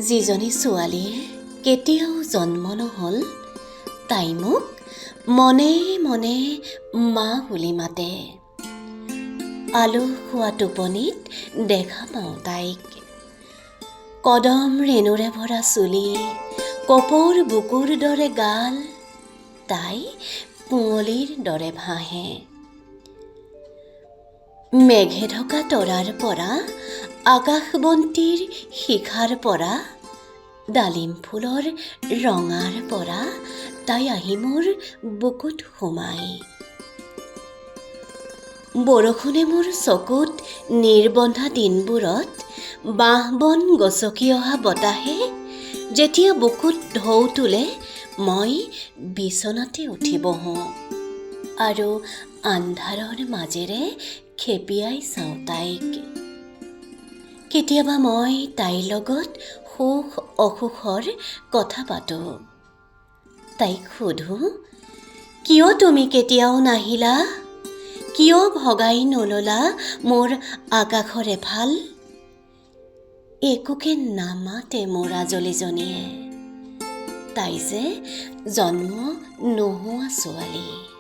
যিজনী ছোৱালীৰ কেতিয়াও জন্ম নহ'ল, তাই মোক মনে মনে মা বুলি মাতে। আলু খোৱা টোপনিত দেখা পাওঁ তাইক। কদম ৰেণুৰে ভৰা চুলি, কপৌৰ বুকুৰ দৰে গাল, তাই কুঁৱলীৰ দৰে ভাহে। মেঘে ঢকা তৰাৰ পৰা, আকাশবন্তিৰ শিখাৰ পৰা, ডালিম ফুলৰ ৰঙাৰ পৰা তাই আহি মোৰ বুকুত সোমাই। বৰষুণে মোৰ চকুত নিৰ্বন্ধা দিনবোৰত, বাঁহ বন গছকি অহা বতাহে যেতিয়া বুকুত ঢৌ তোলে, মই বিচনাতে উঠি বহোঁ আৰু আন্ধাৰৰ মাজেৰে খেপিয়াই চাওঁ তাইক। কেতিয়াবা মই তাইৰ লগত সুখ অসুখৰ কথা পাতোঁ। তাইক সোধোঁ, কিয় তুমি কেতিয়াও নাহিলা? কিয় ভগাই নললা মোৰ আকাশৰ এফাল? একোকে নামাতে মোৰ আজলীজনীয়ে, তাই যে জন্ম নোহোৱা ছোৱালী।